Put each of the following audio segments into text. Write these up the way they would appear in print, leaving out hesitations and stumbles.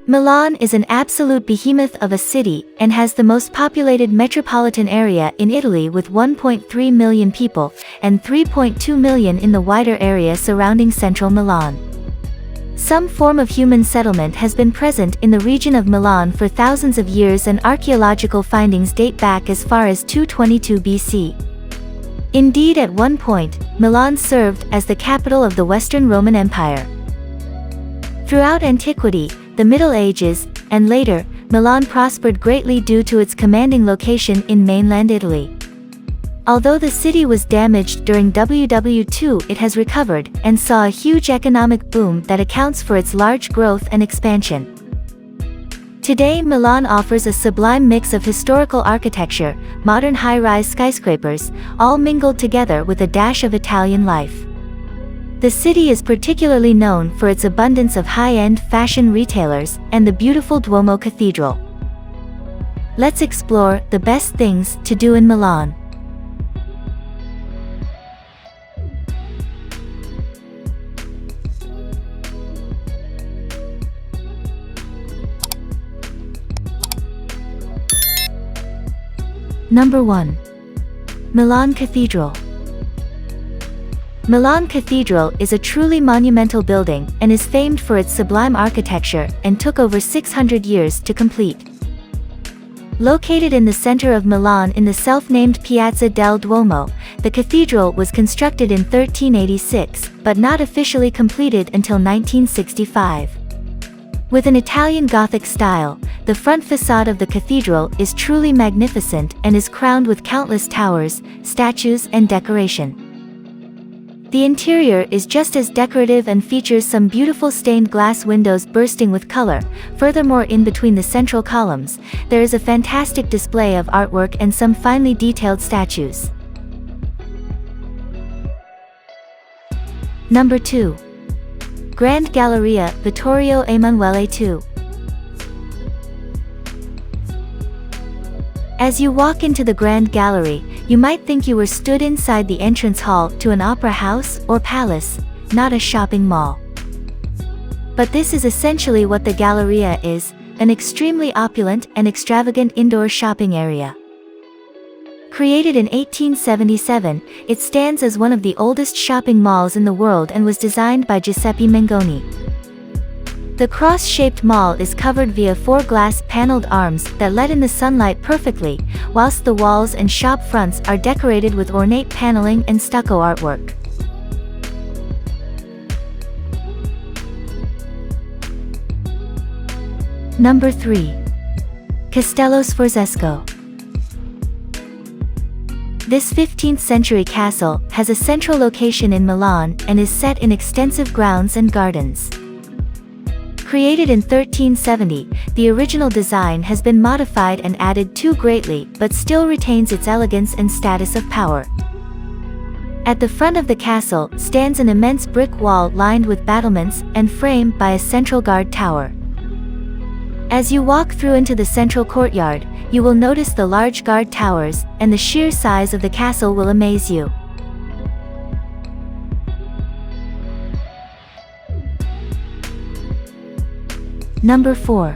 Milan is an absolute behemoth of a city and has the most populated metropolitan area in Italy with 1.3 million people and 3.2 million in the wider area surrounding central Milan. Some form of human settlement has been present in the region of Milan for thousands of years, and archaeological findings date back as far as 222 BC. Indeed, at one point, Milan served as the capital of the Western Roman Empire. Throughout antiquity, the Middle Ages, and later, Milan prospered greatly due to its commanding location in mainland Italy. Although the city was damaged during WW2, it has recovered and saw a huge economic boom that accounts for its large growth and expansion. Today, Milan offers a sublime mix of historical architecture, modern high-rise skyscrapers, all mingled together with a dash of Italian life. The city is particularly known for its abundance of high-end fashion retailers and the beautiful Duomo Cathedral. Let's explore the best things to do in Milan. Number 1. Milan Cathedral. Milan Cathedral is a truly monumental building and is famed for its sublime architecture and took over 600 years to complete. Located in the center of Milan in the self-named Piazza del Duomo, the cathedral was constructed in 1386, but not officially completed until 1965. With an Italian Gothic style, the front facade of the cathedral is truly magnificent and is crowned with countless towers, statues, and decoration. The interior is just as decorative and features some beautiful stained glass windows bursting with color. Furthermore, in between the central columns, there is a fantastic display of artwork and some finely detailed statues. Number 2. Grand Galleria, Vittorio Emanuele II. As you walk into the Grand Gallery, you might think you were stood inside the entrance hall to an opera house or palace, not a shopping mall. But this is essentially what the Galleria is, an extremely opulent and extravagant indoor shopping area. Created in 1877, it stands as one of the oldest shopping malls in the world and was designed by Giuseppe Mengoni. The cross-shaped mall is covered via 4 glass paneled arms that let in the sunlight perfectly, whilst the walls and shop fronts are decorated with ornate paneling and stucco artwork. Number 3. Castello Sforzesco. This 15th century castle has a central location in Milan and is set in extensive grounds and gardens. Created in 1370, the original design has been modified and added to greatly, but still retains its elegance and status of power. At the front of the castle stands an immense brick wall lined with battlements and framed by a central guard tower. As you walk through into the central courtyard, you will notice the large guard towers, and the sheer size of the castle will amaze you. Number 4.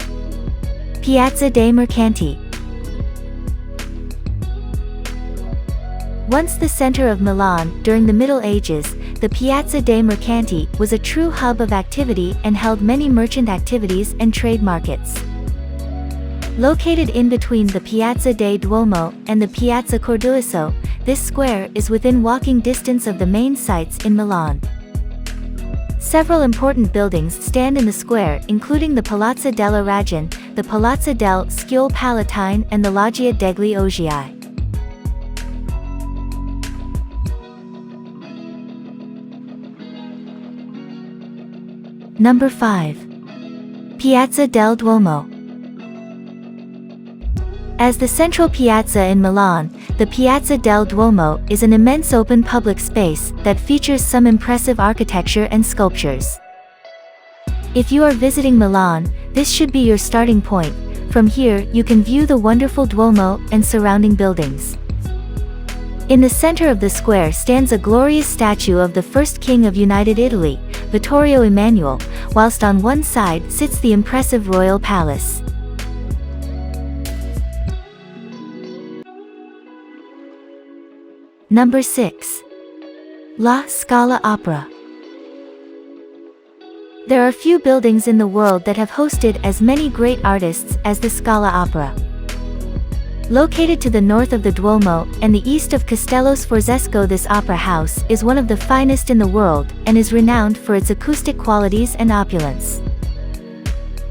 Piazza dei Mercanti. Once the center of Milan, during the Middle Ages, the Piazza dei Mercanti was a true hub of activity and held many merchant activities and trade markets. Located in between the Piazza del Duomo and the Piazza Corduliso, this square is within walking distance of the main sites in Milan. Several important buildings stand in the square, including the Palazzo della Ragione, the Palazzo del Sciole Palatine, and the Loggia degli Oggii. Number 5. Piazza del Duomo. As the central piazza in Milan, the Piazza del Duomo is an immense open public space that features some impressive architecture and sculptures. If you are visiting Milan, this should be your starting point. From here, you can view the wonderful Duomo and surrounding buildings. In the center of the square stands a glorious statue of the first king of United Italy, Vittorio Emanuele, whilst on one side sits the impressive royal palace. Number 6. La Scala Opera. There are few buildings in the world that have hosted as many great artists as the Scala Opera. Located to the north of the Duomo and the east of Castello Sforzesco, this opera house is one of the finest in the world and is renowned for its acoustic qualities and opulence.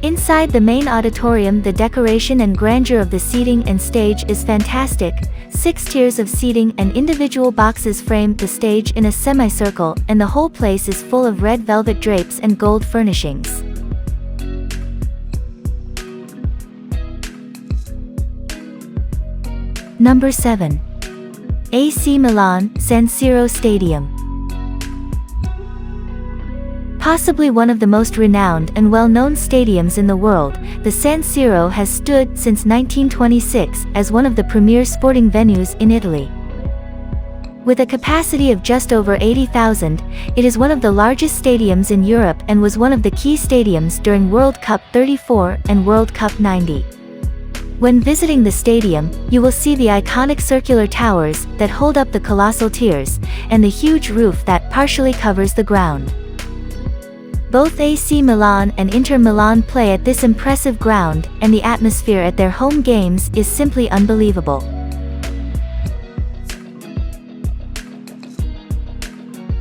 Inside the main auditorium, the decoration and grandeur of the seating and stage is fantastic. 6 tiers of seating and individual boxes frame the stage in a semicircle, and the whole place is full of red velvet drapes and gold furnishings. Number 7. AC Milan, San Siro Stadium. Possibly one of the most renowned and well-known stadiums in the world, the San Siro has stood since 1926 as one of the premier sporting venues in Italy. With a capacity of just over 80,000, it is one of the largest stadiums in Europe and was one of the key stadiums during World Cup 34 and World Cup 90. When visiting the stadium, you will see the iconic circular towers that hold up the colossal tiers, and the huge roof that partially covers the ground. Both AC Milan and Inter Milan play at this impressive ground, and the atmosphere at their home games is simply unbelievable.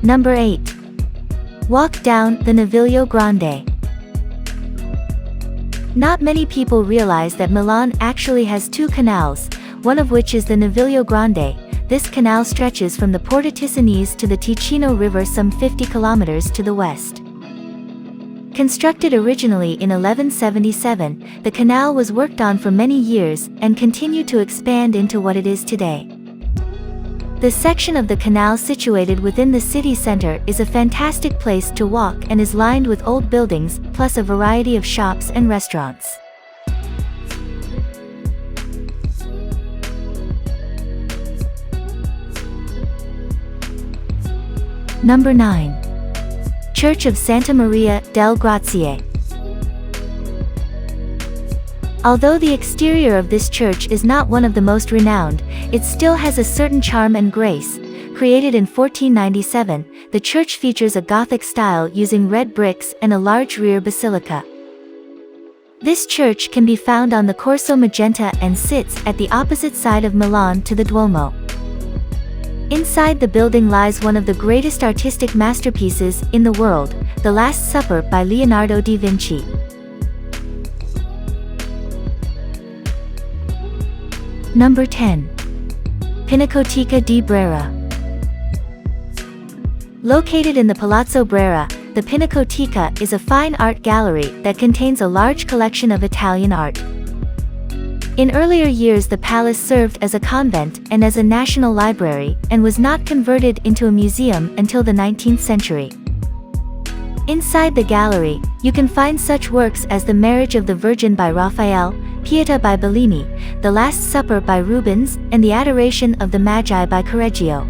Number 8. Walk down the Naviglio Grande. Not many people realize that Milan actually has 2 canals, one of which is the Naviglio Grande. This canal stretches from the Porta Ticinese to the Ticino River some 50 kilometers to the west. Constructed originally in 1177, the canal was worked on for many years and continued to expand into what it is today. The section of the canal situated within the city center is a fantastic place to walk and is lined with old buildings, plus a variety of shops and restaurants. Number 9. Church of Santa Maria delle Grazie. Although the exterior of this church is not one of the most renowned, it still has a certain charm and grace. Created in 1497, the church features a Gothic style using red bricks and a large rear basilica. This church can be found on the Corso Magenta and sits at the opposite side of Milan to the Duomo. Inside the building lies one of the greatest artistic masterpieces in the world, The Last Supper by Leonardo da Vinci. Number 10. Pinacoteca di Brera. Located in the Palazzo Brera, the Pinacoteca is a fine art gallery that contains a large collection of Italian art. In earlier years, the palace served as a convent and as a national library, and was not converted into a museum until the 19th century. Inside the gallery, you can find such works as The Marriage of the Virgin by Raphael, Pietà by Bellini, The Last Supper by Rubens, and The Adoration of the Magi by Correggio.